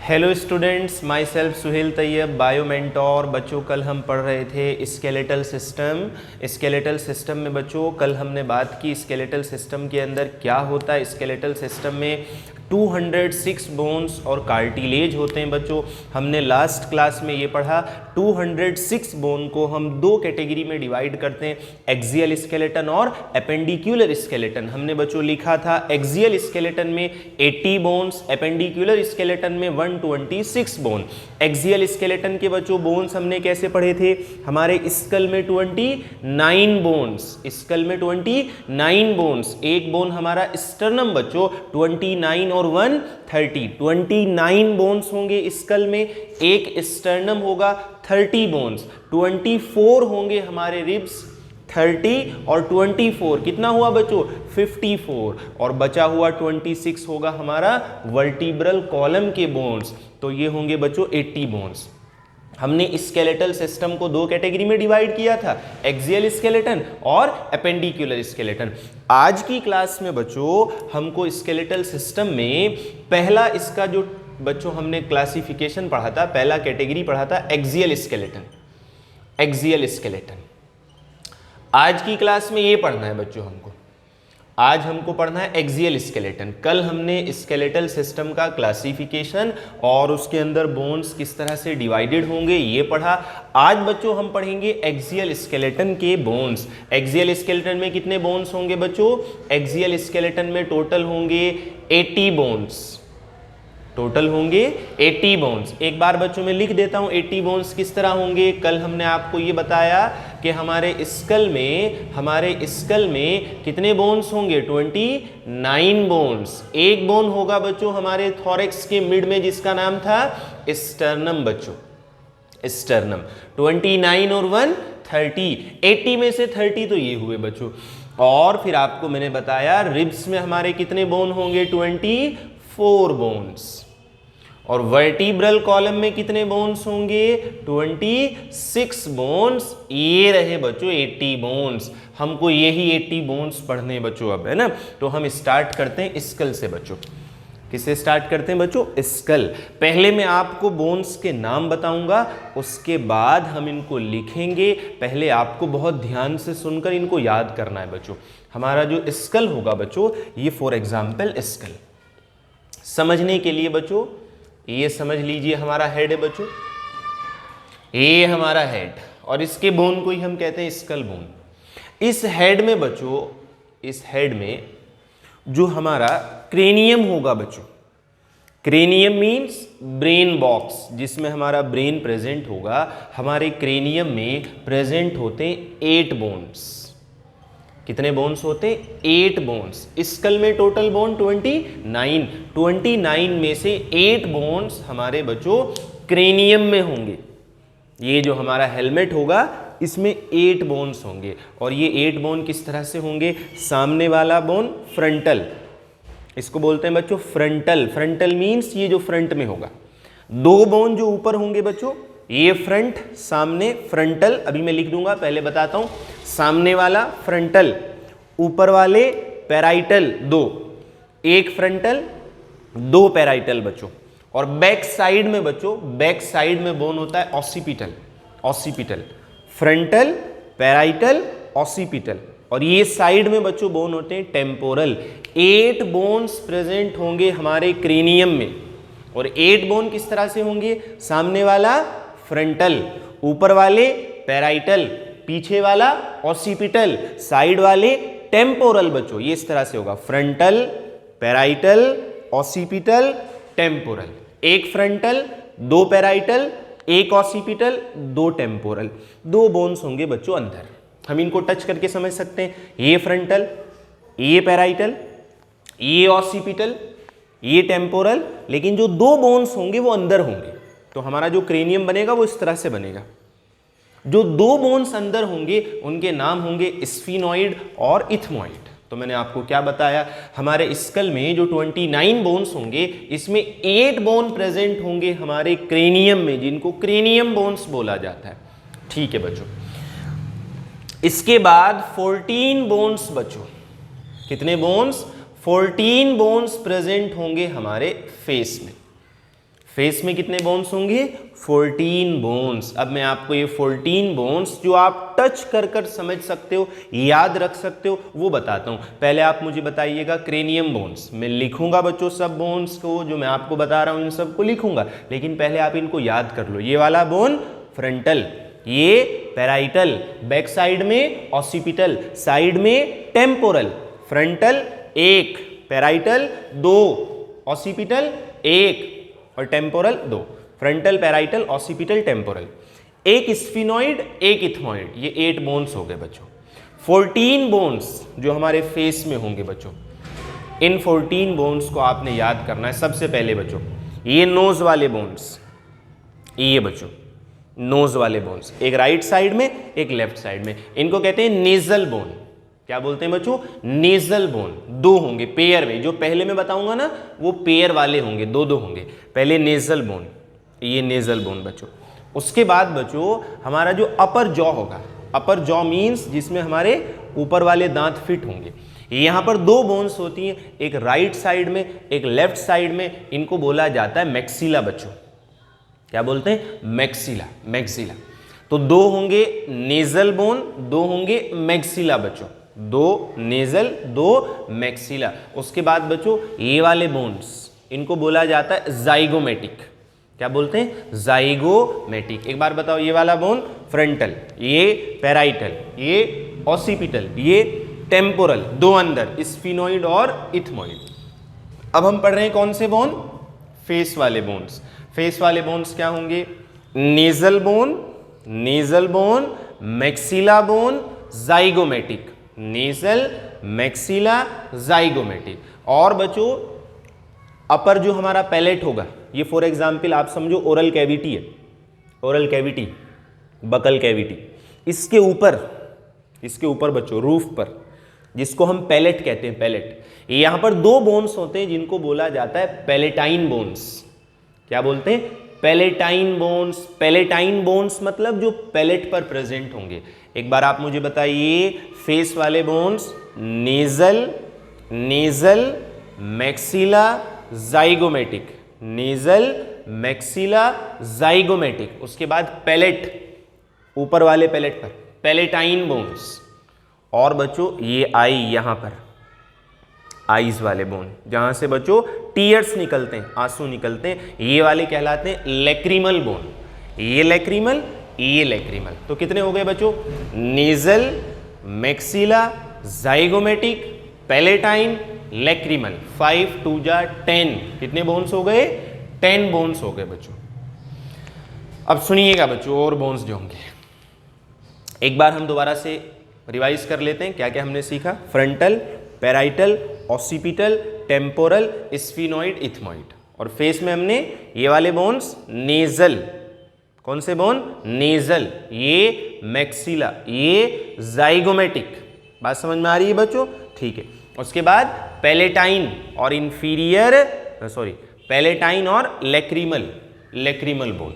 Hello students, myself Suhail Tayyab, bio mentor. बच्चों कल हम पढ़ रहे थे स्केलेटल सिस्टम। स्केलेटल सिस्टम में बच्चों कल हमने बात की स्केलेटल सिस्टम के अंदर क्या होता है। स्केलेटल सिस्टम में 206 बोन्स और कार्टिलेज होते हैं बच्चों। हमने लास्ट क्लास में ये पढ़ा 206 बोन को हम दो कैटेगरी में डिवाइड करते हैं, एक्सियल स्केलेटन और एपेंडिकुलर स्केलेटन। हमने बच्चों लिखा था एक्सियल स्केलेटन में 80 बोन्स, एपेंडिकुलर स्केलेटन में 126 बोन। एक्सियल स्केलेटन के बच्चों बोन्स हमने कैसे पढ़े थे, हमारे स्कल में 29 बोन्स, स्कल में 29 बोन्स, एक बोन हमारा स्टर्नम बच्चों 29 और 29 बोन्स होंगे स्कल में, एक स्टर्नम होगा 30 बोन्स, 24 होंगे हमारे रिब्स 30 और 24 कितना हुआ बच्चों 54, और बचा हुआ 26 होगा हमारा वर्टिब्रल कॉलम के बोन्स, तो ये होंगे बच्चों 80 बोन्स। हमने स्केलेटल सिस्टम को दो कैटेगरी में डिवाइड किया था, एक्सियल स्केलेटन और एपेंडिकुलर स्केलेटन। आज की क्लास में बच्चों हमको स्केलेटल सिस्टम में पहला इसका जो बच्चों हमने क्लासिफिकेशन पढ़ा था, पहला कैटेगरी पढ़ा था एक्सियल स्केलेटन। एक्सियल स्केलेटन आज की क्लास में ये पढ़ना है बच्चों हमको। आज हमको पढ़ना है एक्सियल स्केलेटन। कल हमने स्केलेटल सिस्टम का क्लासिफिकेशन और उसके अंदर बोन्स किस तरह से डिवाइडेड होंगे ये पढ़ा। आज बच्चों हम पढ़ेंगे एक्सियल स्केलेटन के बोन्स। एक्सियल स्केलेटन में कितने बोन्स होंगे बच्चों, एक्सियल स्केलेटन में टोटल होंगे 80 बोन्स, टोटल होंगे 80 बोन्स। एक बार बच्चों में लिख देता हूं 80 बोन्स किस तरह होंगे। कल हमने आपको ये बताया कि हमारे स्कल में कितने बोन्स होंगे 29 बोन्स। एक बोन होगा बच्चों हमारे थोरैक्स के मिड में जिसका नाम था स्टर्नम बच्चों, स्टर्नम 29 और 130, 80 में से 30 तो ये हुए बच्चों। और फिर आपको मैंने बताया रिब्स में हमारे कितने बोन होंगे 24 बोन्स, और वर्टिब्रल कॉलम में कितने बोन्स होंगे 26 बोन्स। ये रहे बच्चों 80 बोन्स। हमको यही 80 बोन्स पढ़ने बच्चों अब, है ना। तो हम स्टार्ट करते हैं स्कल से बच्चों। किससे स्टार्ट करते हैं बच्चों, स्कल। पहले मैं आपको बोन्स के नाम बताऊंगा, उसके बाद हम इनको लिखेंगे। पहले आपको बहुत ध्यान से सुनकर इनको याद करना है बच्चों। हमारा जो स्कल होगा बच्चों, ये फॉर एग्जाम्पल स्कल समझने के लिए बच्चों ये समझ लीजिए हमारा हेड है बच्चों, ये हमारा हेड, और इसके बोन को ही हम कहते हैं स्कल बोन। इस हेड में बच्चों, इस हेड में जो हमारा क्रेनियम होगा बच्चों, क्रेनियम मीन्स ब्रेन बॉक्स, जिसमें हमारा ब्रेन प्रेजेंट होगा। हमारे क्रेनियम में प्रेजेंट होते हैं 8 बोन्स। कितने बोन्स होते हैं 8 बोन्स। स्कल में टोटल बोन 29 में से 8 बोन्स हमारे बच्चों क्रेनियम में होंगे। ये जो हमारा हेलमेट होगा इसमें 8 बोन्स होंगे, और ये 8 बोन किस तरह से होंगे, सामने वाला बोन फ्रंटल, इसको बोलते हैं बच्चों फ्रंटल। फ्रंटल मीन्स ये जो फ्रंट में होगा। 2 बोन जो ऊपर होंगे बच्चों, ये फ्रंट, सामने फ्रंटल। अभी मैं लिख दूंगा, पहले बताता हूं। सामने वाला फ्रंटल, ऊपर वाले पैराइटल, 2, एक फ्रंटल 2 पैराइटल बच्चों। और बैक साइड में बच्चों, बैक साइड में बोन होता है occipital, occipital, frontal, parietal, occipital. और ये साइड में बच्चों बोन होते हैं टेम्पोरल। 8 बोन्स प्रेजेंट होंगे हमारे क्रेनियम में, और 8 बोन किस तरह से होंगे, सामने वाला फ्रंटल, ऊपर वाले पैराइटल, पीछे वाला ऑसिपिटल, साइड वाले टेम्पोरल बच्चों। ये इस तरह से होगा फ्रंटल, पैराइटल, ऑसिपिटल, टेम्पोरल। एक फ्रंटल, 2 पैराइटल, एक ऑसिपिटल, 2 टेम्पोरल। 2 बोन्स होंगे बच्चों अंदर। हम इनको टच करके समझ सकते हैं, ये फ्रंटल, ये पैराइटल, ये ऑसिपिटल, ये टेम्पोरल। लेकिन जो 2 बोन्स होंगे वो अंदर होंगे, तो हमारा जो क्रेनियम बनेगा वो इस तरह से बनेगा। जो 2 बोन्स अंदर होंगे उनके नाम होंगे स्फीनॉइड और इथमॉइड। तो मैंने आपको क्या बताया, हमारे स्कल में जो 29 बोन्स होंगे इसमें 8 बोन प्रेजेंट होंगे हमारे क्रेनियम में, जिनको क्रेनियम बोन्स बोला जाता है। ठीक है बच्चों। इसके बाद 14 बोन्स बच्चों, कितने बोन्स, 14 बोन्स प्रेजेंट होंगे हमारे फेस में। फेस में कितने बोन्स होंगे? 14 बोन्स। अब मैं आपको ये 14 बोन्स जो आप टच कर कर समझ सकते हो, याद रख सकते हो, वो बताता हूँ। पहले आप मुझे बताइएगा क्रेनियम बोन्स। मैं लिखूंगा बच्चों सब बोन्स को, जो मैं आपको बता रहा हूँ इन सबको लिखूंगा, लेकिन पहले आप इनको याद कर लो। ये वाला बोन फ्रंटल, ये पैराइटल, बैक साइड में ऑसिपिटल, साइड में टेम्पोरल। फ्रंटल 1, पैराइटल 2, ऑसिपिटल 1 और temporal 2। Frontal, parietal, occipital, temporal. एक स्फिनोइड, एक इथमोइड, ये 8 बोन्स हो गए बच्चों। 14 बोन्स जो हमारे फेस में होंगे बच्चों, इन 14 बोन्स को आपने याद करना है। सबसे पहले बच्चों ये नोज वाले बोन्स, ये बच्चों नोज वाले बोन्स, एक राइट साइड में एक लेफ्ट साइड में, इनको कहते हैं नेजल बोन। क्या बोलते हैं बच्चों? Nasal bone. 2 होंगे पेयर में, जो पहले मैं बताऊंगा ना वो पेयर वाले होंगे, 2 होंगे। पहले नेजल बोन, ये नेजल बोन बच्चों। उसके बाद बच्चों हमारा जो अपर जॉ होगा, अपर जॉ मीन्स जिसमें हमारे ऊपर वाले दांत फिट होंगे, यहाँ पर 2 बोन्स होती हैं, एक राइट साइड में एक लेफ्ट साइड में, इनको बोला जाता है मैक्सिला बच्चों। क्या बोलते हैं? Maxilla, maxilla. तो 2 होंगे नेजल बोन, 2 होंगे मैक्सिला बच्चों, 2 नेजल 2 मैक्सिला। उसके बाद बच्चों ये वाले बोन्स, इनको बोला जाता है जाइगोमेटिक। क्या बोलते हैं? जाइगोमेटिक। एक बार बताओ, ये वाला बोन फ्रंटल, ये पैराइटल, ये ऑसिपिटल, ये टेम्पोरल, 2 अंदर स्फिनोइड और इथमोइड। अब हम पढ़ रहे हैं कौन से बोन? फेस वाले बोन्स। फेस वाले बोन्स क्या होंगे? Nasal bone, nasal bone, maxilla bone, zygomatic. Nasal, maxilla, zygomatic. और बच्चों अपर जो हमारा पैलेट होगा, ये फॉर एग्जाम्पल आप समझो ओरल कैविटी है, ओरल कैविटी, बकल कैविटी, इसके ऊपर बच्चों रूफ पर, जिसको हम पैलेट कहते हैं, पैलेट, यहां पर 2 बोन्स होते हैं जिनको बोला जाता है पैलेटाइन बोन्स। क्या बोलते हैं? Palatine bones. पैलेटाइन बोन्स मतलब जो पैलेट पर प्रेजेंट होंगे। एक बार आप मुझे बताइए, फेस वाले bones nasal, nasal, maxilla, zygomatic, nasal, maxilla, zygomatic. उसके बाद पैलेट, ऊपर वाले पैलेट पर पैलेटाइन बोन्स। और बच्चों ये आई, यहां पर आईज वाले बोन, जहां से बच्चों टीयर्स निकलते हैं, आंसू निकलते हैं, ये वाले कहलाते हैं लैक्रिमल बोन। ये लैक्रिमल, ये लैक्रिमल। तो कितने हो गए बच्चों? Nasal, maxilla, zygomatic, palatine, lacrimal. 5 2 जा 10। कितने बोन्स हो गए? 10 बोन्स हो गए बच्चों। अब सुनिएगा बच्चों और बोन्स जो होंगे, एक बार हम दोबारा से रिवाइज कर लेते हैं क्या क्या हमने सीखा। Frontal, parietal, occipital, temporal, sphenoid, ethmoid. और फेस में हमने ये वाले बोन्स नेजल, कौन से बोन? नेजल, ये मैक्सिला, ये जाइगोमेटिक। बात समझ में आ रही है बच्चों? ठीक है। उसके बाद पैलेटाइन और इंफीरियर, पैलेटाइन और लैक्रिमल, लैक्रिमल बोन।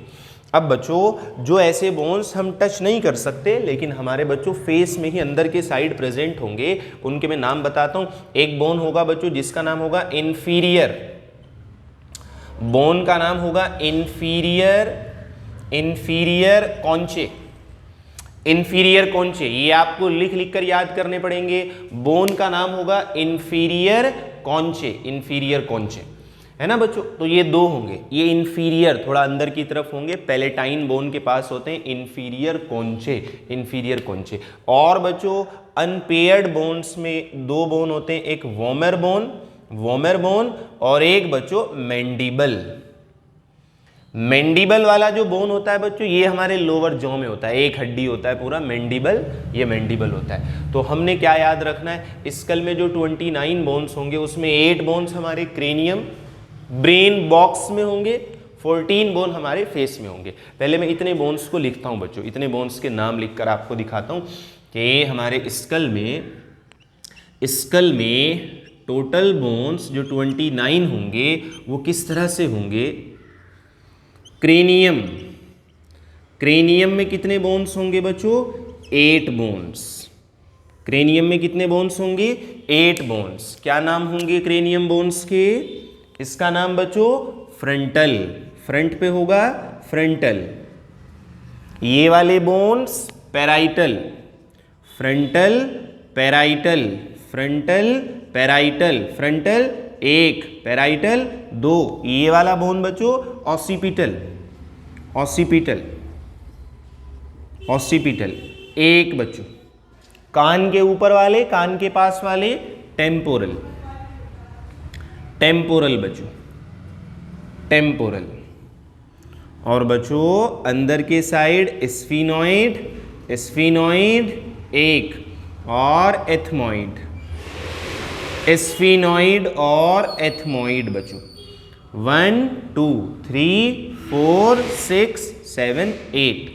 अब बच्चों जो ऐसे बोन्स हम टच नहीं कर सकते, लेकिन हमारे बच्चों फेस में ही अंदर के साइड प्रेजेंट होंगे, उनके मैं नाम बताता हूं। एक बोन होगा बच्चों जिसका नाम होगा इंफीरियर, बोन का नाम होगा इंफीरियर, इंफीरियर कॉन्चे, इंफीरियर कॉन्चे। ये आपको लिख लिख कर याद करने पड़ेंगे। बोन का नाम होगा इंफीरियर कॉन्चे, इंफीरियर कॉन्चे, है ना बच्चों? तो ये 2 होंगे, ये इंफीरियर थोड़ा अंदर की तरफ होंगे, पैलेटाइन बोन के पास होते हैं इंफीरियर कॉन्चे, इंफीरियर कॉन्चे। और बच्चों अनपेयर्ड बोन्स में 2 बोन होते हैं, एक वोमर बोन, वोमर बोन, और एक बच्चों मैंडिबल। मैंडिबल वाला जो बोन होता है बच्चों, ये हमारे लोअर जॉ में होता है, एक हड्डी होता है पूरा मैंडिबल, ये मैंडिबल होता है। तो हमने क्या याद रखना है? स्कल में जो 29 बोन्स होंगे उसमें 8 बोन्स हमारे क्रेनियम ब्रेन बॉक्स में होंगे, 14 बोन हमारे फेस में होंगे। पहले मैं इतने बोन्स को लिखता हूं बच्चों, इतने बोन्स के नाम लिखकर आपको दिखाता हूं कि हमारे स्कल में टोटल बोन्स जो 29 होंगे वो किस तरह से होंगे। क्रेनियम, क्रेनियम में कितने बोन्स होंगे बच्चों? 8 बोन्स। क्रेनियम में कितने बोन्स होंगे? 8 बोन्स। क्या नाम होंगे क्रेनियम बोन्स के? इसका नाम बच्चों फ्रंटल, फ्रंट पे होगा फ्रंटल, ये वाले bones parietal, frontal parietal, frontal parietal, frontal एक, पैराइटल दो, ये वाला बोन बच्चों ऑसिपिटल, ऑसिपिटल, ऑसिपिटल एक बच्चों, कान के ऊपर वाले, कान के पास वाले टेम्पोरल, टेम्पोरल बच्चों, टेम्पोरल, और बच्चों अंदर के साइड स्फीनॉइड, स्फीनॉइड एक, और एथमॉइड, स्फीनॉइड और एथमॉइड बच्चों 1 2 3 4 6 7 8।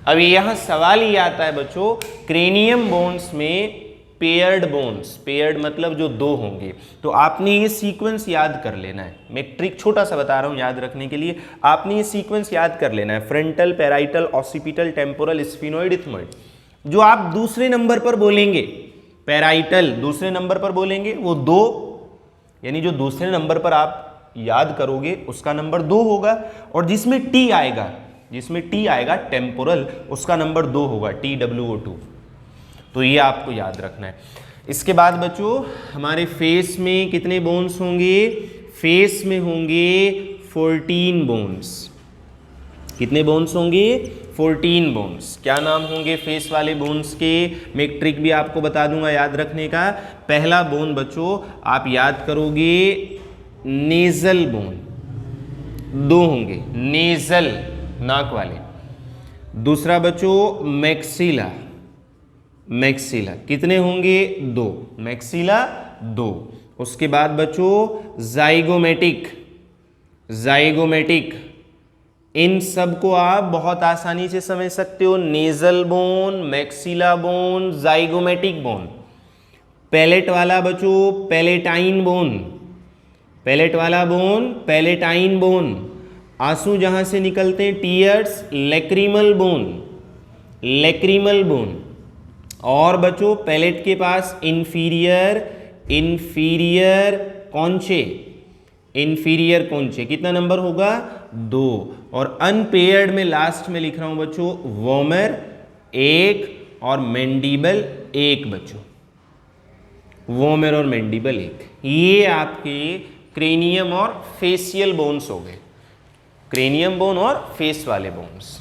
अब यहाँ सवाल ये आता है बच्चों, क्रेनियम बोन्स में पेयर्ड बोन्स, पेयर्ड मतलब जो दो होंगे, तो आपने ये सीक्वेंस याद कर लेना है। मैं एक ट्रिक छोटा सा बता रहा हूँ याद रखने के लिए, आपने ये सीक्वेंस याद कर लेना है, frontal parietal occipital temporal sphenoid ethmoid. जो आप दूसरे नंबर पर बोलेंगे पैराइटल, दूसरे नंबर पर बोलेंगे वो दो, यानी जो दूसरे नंबर पर आप याद करोगे उसका नंबर 2 होगा, और जिसमें टी आएगा, जिसमें टी आएगा टेम्पोरल, उसका नंबर 2 होगा, TWO2। तो ये आपको याद रखना है। इसके बाद बच्चों हमारे फेस में कितने बोन्स होंगे, फेस में होंगे 14 बोन्स। कितने बोन्स होंगे, 14 बोन्स। क्या नाम होंगे फेस वाले बोन्स के, मैं एक ट्रिक भी आपको बता दूंगा याद रखने का। पहला बोन बच्चों आप याद करोगे नेजल बोन, 2 होंगे नेजल नाक वाले। दूसरा बच्चों मैक्सिला, मैक्सिला कितने होंगे 2, मैक्सिला 2। उसके बाद बच्चों जाइगोमेटिक, जाइगोमेटिक, इन सब को आप बहुत आसानी से समझ सकते हो, nasal bone, maxilla bone, zygomatic bone. Palate वाला बच्चों पैलेटाइन बोन, पैलेट वाला बोन पैलेटाइन बोन। आंसू जहां से निकलते हैं tears, lacrimal bone, lacrimal bone. और बच्चों पैलेट के पास inferior, inferior conchae, inferior conchae, कितना नंबर होगा 2। और अनपेयर्ड में लास्ट में लिख रहा हूं बच्चों वोमर 1 और मैंडिबल 1 बच्चों, वोमर और मैंडिबल 1। ये आपके क्रेनियम और फेशियल बोन्स हो गए, क्रेनियम बोन और फेस वाले बोन्स।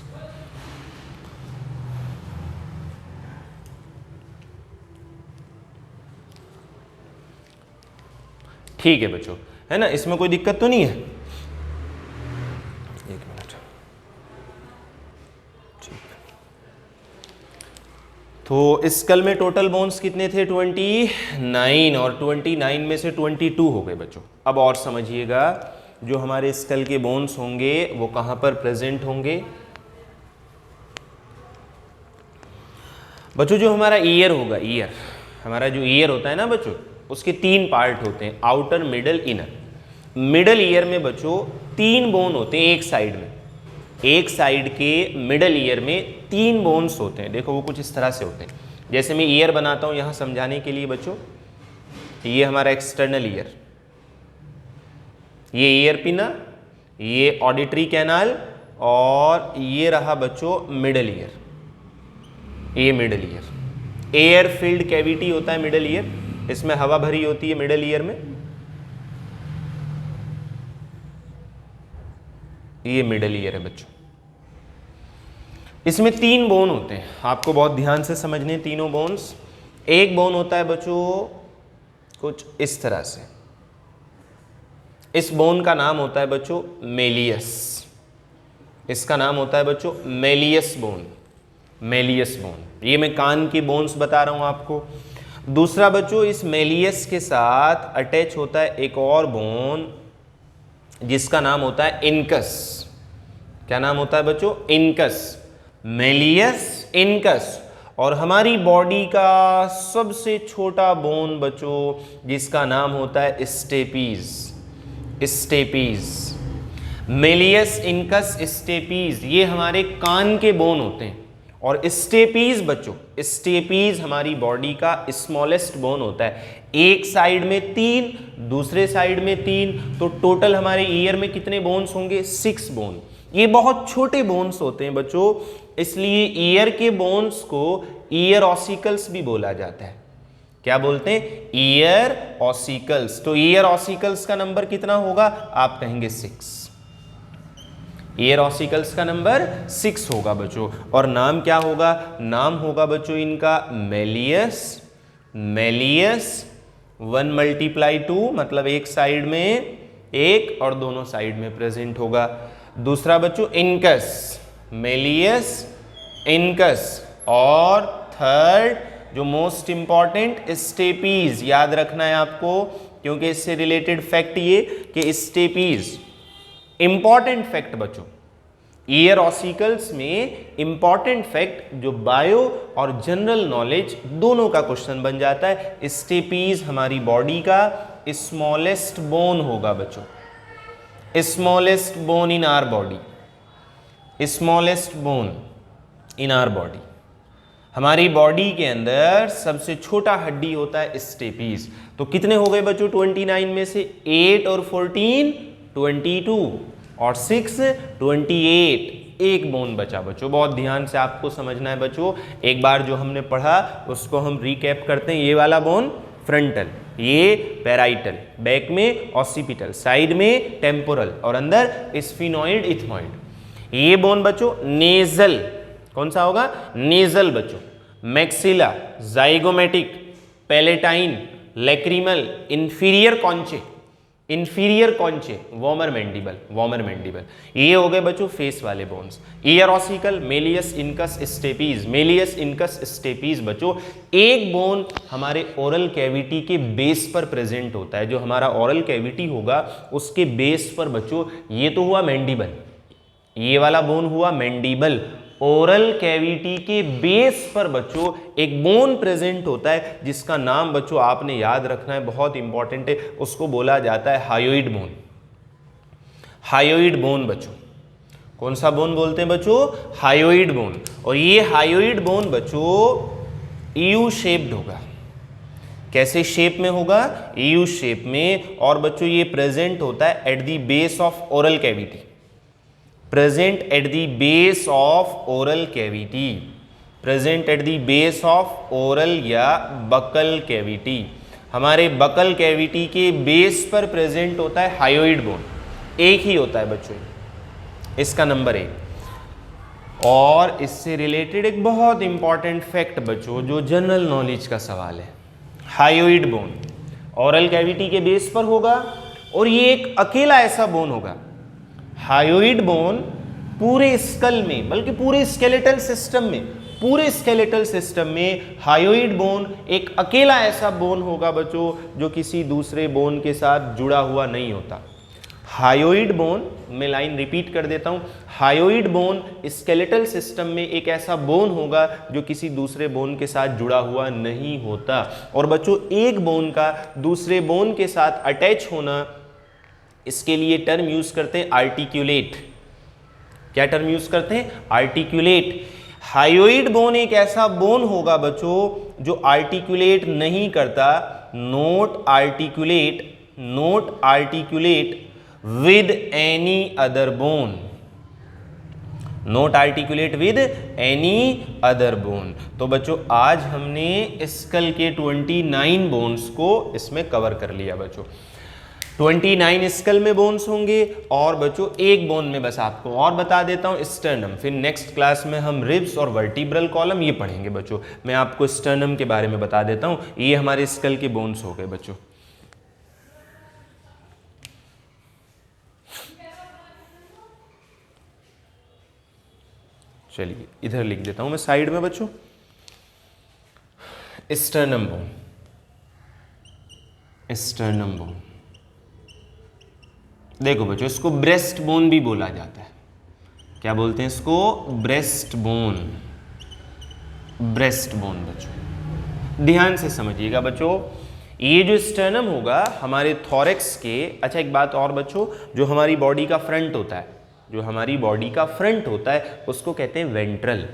ठीक है बच्चों, है ना, इसमें कोई दिक्कत तो नहीं है। एक मिनट, ठीक। तो स्कल में टोटल बोन्स कितने थे 29, और 29 में से 22 हो गए बच्चों। अब और समझिएगा, जो हमारे स्कल के बोन्स होंगे वो कहां पर प्रेजेंट होंगे बच्चों। जो हमारा ईयर होगा, ईयर, हमारा जो ईयर होता है ना बच्चों, उसके 3 पार्ट होते हैं, outer middle inner. Middle ear में बच्चों 3 बोन होते हैं एक साइड में, एक साइड के मिडल ईयर में 3 बोन्स होते हैं। देखो वो कुछ इस तरह से होते हैं, जैसे मैं ईयर बनाता हूं यहां समझाने के लिए बच्चों। ये हमारा एक्सटर्नल ईयर, ये ईयर पिना, ये ऑडिटरी कैनाल, और ये रहा बच्चों मिडल ईयर, ये middle ear. Air field cavity होता है मिडल ईयर, इसमें हवा भरी होती है मिडल ईयर में, ये मिडल ईयर है बच्चों। इसमें 3 बोन होते हैं, आपको बहुत ध्यान से समझने तीनों बोन्स। एक बोन होता है बच्चों कुछ इस तरह से, इस बोन का नाम होता है बच्चों मेलियस, इसका नाम होता है बच्चों मेलियस बोन, मेलियस बोन। ये मैं कान की बोन्स बता रहा हूं आपको। दूसरा बच्चों इस मेलियस के साथ अटैच होता है एक और बोन जिसका नाम होता है इनकस। क्या नाम होता है बच्चों, इनकस, मेलियस इनकस। और हमारी बॉडी का सबसे छोटा बोन बच्चों जिसका नाम होता है stapes, stapes, malleus incus stapes. ये हमारे कान के बोन होते हैं, और स्टेपीज बच्चों, स्टेपीज हमारी बॉडी का स्मॉलेस्ट बोन होता है। एक साइड में 3, दूसरे साइड में 3, तो टोटल हमारे ईयर में कितने बोन्स होंगे? 6 बोन। ये बहुत छोटे बोन्स होते हैं बच्चों, इसलिए ईयर के बोन्स को ईयर ऑसिकल्स भी बोला जाता है। क्या बोलते हैं? Ear ossicles. तो ईयर ऑसिकल्स का नंबर कितना होगा? आप कहेंगे 6। ईयर ऑसिकल्स का नंबर 6 होगा बच्चों। और नाम क्या होगा? नाम होगा बच्चों इनका मेलियस। मेलियस 1 × 2, मतलब एक साइड में 1 और दोनों साइड में प्रेजेंट होगा। दूसरा बच्चों इनकस, मेलियस इनकस। और थर्ड जो मोस्ट इंपॉर्टेंट स्टेपीज, याद रखना है आपको, क्योंकि इससे रिलेटेड फैक्ट ये कि स्टेपीज इंपॉर्टेंट फैक्ट बच्चों, ईयर ऑसिकल्स में इंपॉर्टेंट फैक्ट जो बायो और जनरल नॉलेज दोनों का क्वेश्चन बन जाता है। स्टेपीज हमारी बॉडी का स्मॉलेस्ट बोन होगा बच्चों, smallest bone in our body, smallest bone in our body. हमारी बॉडी के अंदर सबसे छोटा हड्डी होता है स्टेपीज। तो कितने हो गए बच्चों? 29 में से 8 और 14 22 और 6 28, एक बोन बचा बच्चों। बहुत ध्यान से आपको समझना है बच्चों। एक बार जो हमने पढ़ा उसको हम रिकैप करते हैं। ये वाला बोन फ्रंटल, ये पैराइटल, बैक में ऑसिपिटल, साइड में टेम्पोरल और अंदर स्फिनोइड इथमोइड। ये बोन बच्चों नेजल, कौन सा होगा? नेजल बच्चों। Maxilla, zygomatic, palatine, lacrimal, inferior conchae, inferior conchae, vomer mandible, vomer mandible. ये हो गए बच्चों फेस वाले bones. Ear ossicle, malleus incus stapes, malleus incus stapes बच्चों। एक बोन हमारे ओरल कैविटी के बेस पर प्रेजेंट होता है। जो हमारा ओरल कैविटी होगा उसके बेस पर बच्चों, ये तो हुआ मैंडिबल, ये वाला बोन हुआ मैंडिबल। ओरल कैविटी के बेस पर बच्चों एक बोन प्रेजेंट होता है जिसका नाम बच्चों आपने याद रखना है, बहुत इंपॉर्टेंट है। उसको बोला जाता है हायोइड बोन। हायोइड बोन बच्चों, कौन सा बोन बोलते हैं बच्चों? Hyoid bone. और ये हायोइड बोन बच्चों यू शेप्ड होगा। कैसे शेप में होगा? यू शेप में। और बच्चों ये प्रेजेंट होता है at the base of oral cavity, present at the base of oral cavity, present at the base of oral या buccal cavity। हमारे बकल कैविटी के बेस पर प्रेजेंट होता है हायोइड बोन। एक ही होता है बच्चों, इसका नंबर 1। और इससे रिलेटेड एक बहुत इंपॉर्टेंट फैक्ट बच्चों जो जनरल नॉलेज का सवाल है। हायोइड बोन ओरल कैविटी के बेस पर होगा और ये एक अकेला ऐसा बोन होगा। हायोइड बोन पूरे स्कल में, बल्कि पूरे स्केलेटल सिस्टम में, पूरे स्केलेटल सिस्टम में हायोइड बोन एक अकेला ऐसा बोन होगा बच्चों जो किसी दूसरे बोन के साथ जुड़ा हुआ नहीं होता। हायोइड बोन, मैं लाइन रिपीट कर देता हूं, हायोइड बोन स्केलेटल सिस्टम में एक ऐसा बोन होगा जो किसी दूसरे बोन के साथ जुड़ा हुआ नहीं होता। और बच्चों एक बोन का दूसरे बोन के साथ अटैच होना, इसके लिए टर्म यूज करते हैं आर्टिक्यूलेट। क्या टर्म यूज करते हैं? आर्टिक्यूलेट। हायोइड बोन एक ऐसा बोन होगा बच्चों जो आर्टिक्यूलेट नहीं करता, not articulate, not articulate with any other bone, not articulate with any other bone. तो बच्चों आज हमने स्कल के 29 बोन्स को इसमें कवर कर लिया बच्चों। 29 स्कल में बोन्स होंगे और बच्चों एक बोन में बस आपको और बता देता हूं स्टर्नम। फिर नेक्स्ट क्लास में हम रिब्स और वर्टिब्रल कॉलम ये पढ़ेंगे बच्चों। मैं आपको स्टर्नम के बारे में बता देता हूं। ये हमारे स्कल के बोन्स हो गए बच्चों। चलिए इधर लिख देता हूं मैं साइड में बच्चों, स्टर्नम बोन, स्टर्नम बोन। देखो बच्चों इसको ब्रेस्ट बोन भी बोला जाता है। क्या बोलते हैं इसको? ब्रेस्ट बोन, ब्रेस्ट बोन बच्चों। ध्यान से समझिएगा बच्चों, ये जो स्टर्नम होगा हमारे थॉरेक्स के, अच्छा एक बात और बच्चों, जो हमारी बॉडी का फ्रंट होता है, जो हमारी बॉडी का फ्रंट होता है उसको कहते हैं वेंट्रल।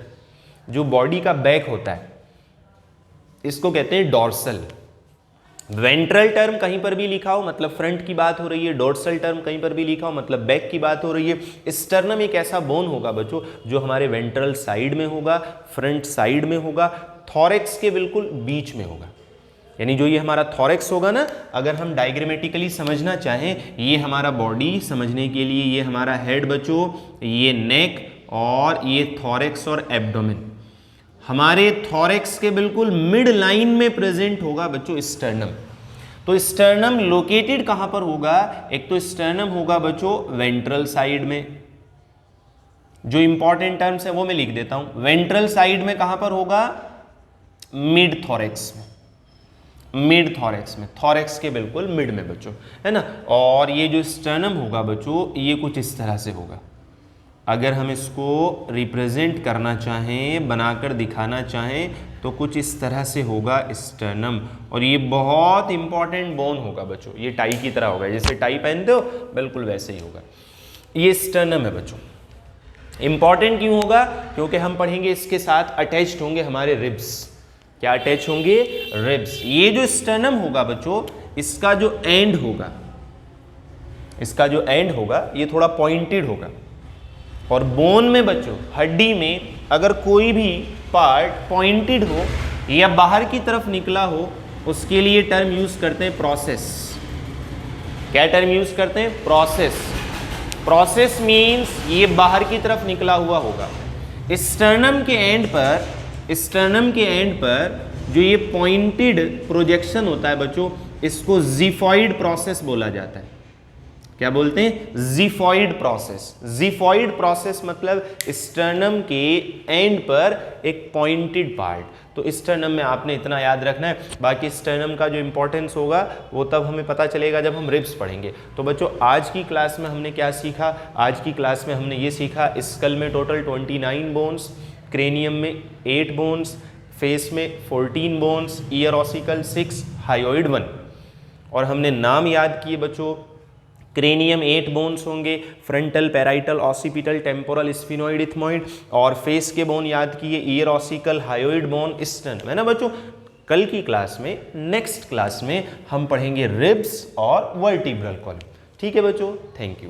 जो बॉडी का बैक होता है इसको कहते हैं डोर्सल। वेंट्रल टर्म कहीं पर भी लिखा हो मतलब फ्रंट की बात हो रही है, डोर्सल टर्म कहीं पर भी लिखा हो मतलब बैक की बात हो रही है। स्टर्नम एक ऐसा बोन होगा बच्चों जो हमारे वेंट्रल साइड में होगा, फ्रंट साइड में होगा, थॉरेक्स के बिल्कुल बीच में होगा। यानी जो ये हमारा थॉरेक्स होगा ना, अगर हम डायग्रामेटिकली समझना चाहें, ये हमारा बॉडी समझने के लिए ये हमारा हेड बच्चों, ये नेक और ये थॉरेक्स और एब्डोमेन हमारे थॉरेक्स के बिल्कुल मिड लाइन में प्रेजेंट होगा बच्चों स्टर्नम। तो स्टर्नम लोकेटेड कहां पर होगा? एक तो स्टर्नम होगा बच्चों वेंट्रल साइड में, जो इंपॉर्टेंट टर्म्स है वो मैं लिख देता हूं। वेंट्रल साइड में कहां पर होगा? मिड थॉरेक्स में, मिड थॉरेक्स में, थॉरेक्स के बिल्कुल मिड में बच्चों, है ना। और ये जो स्टर्नम होगा बच्चों ये कुछ इस तरह से होगा। अगर हम इसको रिप्रेजेंट करना चाहें, बनाकर दिखाना चाहें तो कुछ इस तरह से होगा स्टर्नम। और ये बहुत इंपॉर्टेंट बोन होगा बच्चों, ये टाई की तरह होगा, जैसे टाई पहनते हो बिल्कुल वैसे ही होगा। ये स्टर्नम है बच्चों। इंपॉर्टेंट क्यों होगा? क्योंकि हम पढ़ेंगे इसके साथ अटैच्ड होंगे हमारे रिब्स। क्या अटैच होंगे? रिब्स। ये जो स्टर्नम होगा बच्चों, इसका जो एंड होगा, इसका जो एंड होगा ये थोड़ा पॉइंटेड होगा। और बोन में बच्चों, हड्डी में अगर कोई भी पार्ट पॉइंटेड हो या बाहर की तरफ निकला हो, उसके लिए टर्म यूज करते हैं प्रोसेस। क्या टर्म यूज करते हैं? प्रोसेस। प्रोसेस मीन्स ये बाहर की तरफ निकला हुआ होगा। स्टर्नम के एंड पर, स्टर्नम के एंड पर जो ये पॉइंटेड प्रोजेक्शन होता है बच्चों, इसको ज़िफॉइड प्रोसेस बोला जाता है। क्या बोलते हैं? ज़िफॉइड प्रोसेस। ज़िफॉइड प्रोसेस मतलब स्टर्नम के एंड पर एक पॉइंटेड पार्ट। तो स्टर्नम में आपने इतना याद रखना है, बाकी स्टर्नम का जो इंपॉर्टेंस होगा वो तब हमें पता चलेगा जब हम रिब्स पढ़ेंगे। तो बच्चों आज की क्लास में हमने क्या सीखा? आज की क्लास में हमने ये सीखा, स्कल में टोटल 29 बोन्स, क्रेनियम में 8 बोन्स, फेस में 14 बोन्स, ईयर ऑसिकल 6, हायोइड 1। और हमने नाम याद किए बच्चों, क्रेनियम 8 बोन्स होंगे, frontal, parietal, occipital, temporal, sphenoid, ethmoid. और फेस के बोन याद किए, year ossicle, hyoid bone, sternum, है ना बच्चों। कल की क्लास में, नेक्स्ट क्लास में हम पढ़ेंगे रिब्स और वर्टिब्रल कॉलम। ठीक है बच्चों, थैंक यू।